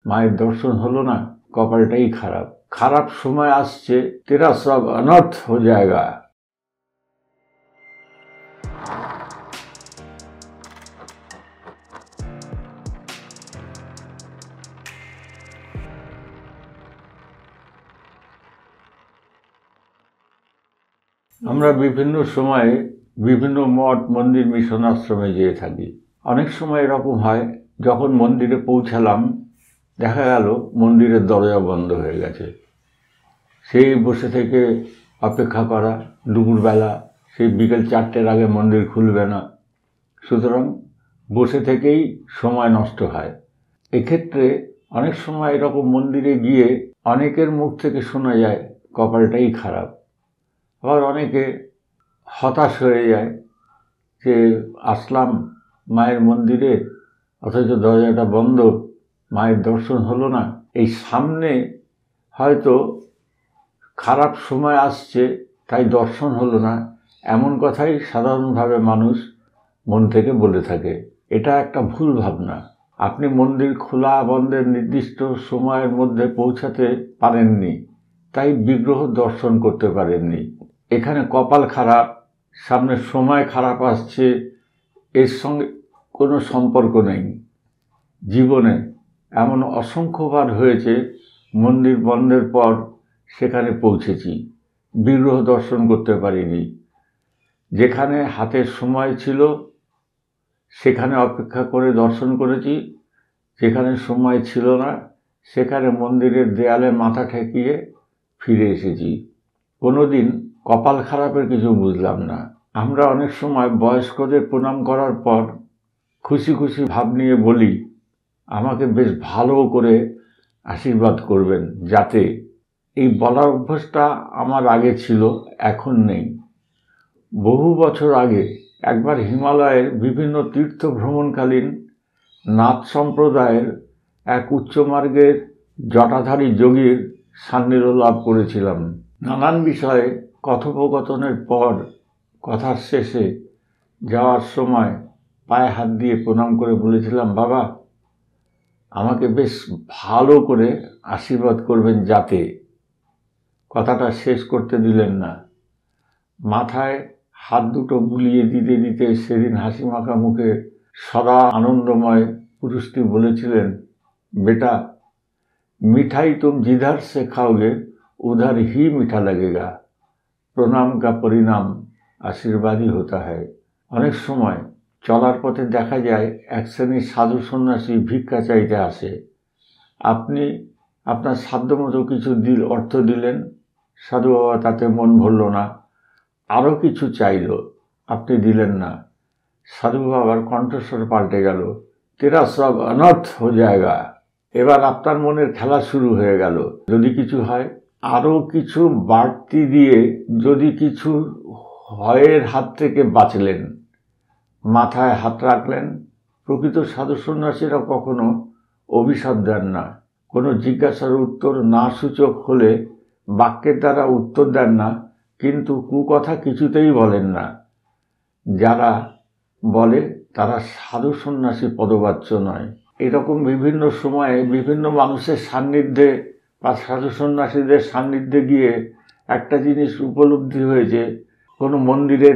মায়ের দর্শন হলো না, কপালটাই খারাপ। খারাপ সময় আসছে, তেরা সব অনর্থ হো জায়গা। আমরা বিভিন্ন সময়ে বিভিন্ন মঠ মন্দির মিশন আশ্রমে যেয়ে থাকি। অনেক সময় এরকম হয়, যখন মন্দিরে পৌঁছালাম দেখা গেল মন্দিরের দরজা বন্ধ হয়ে গেছে। সেই বসে থেকে অপেক্ষা করা, দুপুরবেলা সেই বিকেল 4টের আগে মন্দির খুলবে না, সুতরাং বসে থেকেই সময় নষ্ট হয়। এক্ষেত্রে অনেক সময় এরকম মন্দিরে গিয়ে অনেকের মুখ থেকে শোনা যায় কপালটাই খারাপ। আবার অনেকে হতাশ হয়ে যায় যে আসলাম মায়ের মন্দিরে, অথচ দরজাটা বন্ধ, মায়ের দর্শন হলো না। এই সামনে হয়তো খারাপ সময় আসছে তাই দর্শন হলো না, এমন কথাই সাধারণভাবে মানুষ মন থেকে বলে থাকে। এটা একটা ভুল ভাবনা। আপনি মন্দির খোলা বন্ধের নির্দিষ্ট সময়ের মধ্যে পৌঁছাতে পারেননি, তাই বিগ্রহ দর্শন করতে পারেননি। এখানে কপাল খারাপ, সামনে সময় খারাপ আসছে, এর সঙ্গে কোনো সম্পর্ক নেই। জীবনে এমন অসংখ্যবার হয়েছে মন্দির বন্ধের পর সেখানে পৌঁছেছি, বিগ্রহ দর্শন করতে পারিনি। যেখানে হাতের সময় ছিল সেখানে অপেক্ষা করে দর্শন করেছি, যেখানে সময় ছিল না সেখানে মন্দিরের দেয়ালে মাথা ঠেকিয়ে ফিরে এসেছি। কোনোদিন কপাল খারাপের কিছু বুঝলাম না। আমরা অনেক সময় বয়স্কদের প্রণাম করার পর খুশি খুশি ভাব নিয়ে বলি, আমাকে বেশ ভালো করে আশীর্বাদ করবেন যাতে। এই বলার অভ্যাসটা আমার আগে ছিল, এখন নেই। বহু বছর আগে একবার হিমালয়ের বিভিন্ন তীর্থ ভ্রমণকালীন নাথ সম্প্রদায়ের এক উচ্চমার্গের জটাধারী যোগীর সান্নিধ্য লাভ করেছিলাম। নানান বিষয়ে কথোপকথনের পর কথার শেষে যাওয়ার সময় পায়ে হাত দিয়ে প্রণাম করে বলেছিলাম, বাবা আমাকে বেশ ভালো করে আশীর্বাদ করবেন যাতে। কথাটা শেষ করতে দিলেন না। মাথায় হাত দুটো বুলিয়ে দিতে দিতে সেদিন হাসিমাখা মুখে সদা আনন্দময় পুরুষটি বলেছিলেন, বেটা মিঠাই तुम जिधर से खाओगे उधर ही मीठा लगेगा, প্রণাম का परिणाम আশীর্বাদই होता है। অনেক সময় চলার পথে দেখা যায় এক শ্রেণীর সাধু সন্ন্যাসী ভিক্ষা চাইতে আসে। আপনি আপনার সাধ্যমতো কিছু অর্থ দিলেন, সাধু বাবা তাতে মন ভরল না, আরও কিছু চাইল, আপনি দিলেন না। সাধু বাবার কণ্ঠস্বর পাল্টে গেল, তেরা সব অনর্থ হো জায়গা। এবার আপনার মনের খেলা শুরু হয়ে গেল। যদি কিছু হয়, আরও কিছু বাড়তি দিয়ে যদি কিছু ভয়ের হাত থেকে বাঁচলেন, মাথায় হাত রাখলেন। প্রকৃত সাধু সন্ন্যাসীরা কখনো অভিশাপ দেন না, কোনো জিজ্ঞাসার উত্তর না সূচক হলে বাক্যের দ্বারা উত্তর দেন না, কিন্তু কুকথা কিছুতেই বলেন না। যারা বলে তারা সাধু সন্ন্যাসী পদবাচ্য নয়। এরকম বিভিন্ন সময়ে বিভিন্ন মানুষের সান্নিধ্যে বা সাধু সন্ন্যাসীদের সান্নিধ্যে গিয়ে একটা জিনিস উপলব্ধি হয়েছে, কোনো মন্দিরে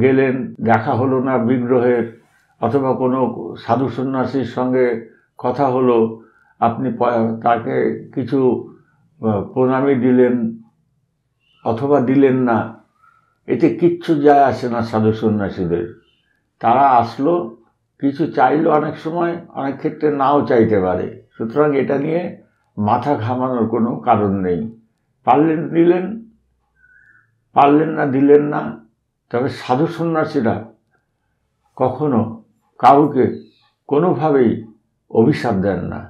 গেলেন, দেখা হলো না বিগ্রহের, অথবা কোনো সাধু সন্ন্যাসীর সঙ্গে কথা হলো, আপনি তাকে কিছু প্রণামী দিলেন অথবা দিলেন না, এতে কিচ্ছু যায় আসে না সাধু সন্ন্যাসীদের। তারা আসলো, কিছু চাইলো, অনেক সময় অনেক ক্ষেত্রে নাও চাইতে পারে। সুতরাং এটা নিয়ে মাথা ঘামানোর কোনো কারণ নেই। পারলেন দিলেন, পারলেন না দিলেন না। তবে সাধু সন্ন্যাসীরা কখনো কাউকে কোনোভাবেই অভিশাপ দেন না।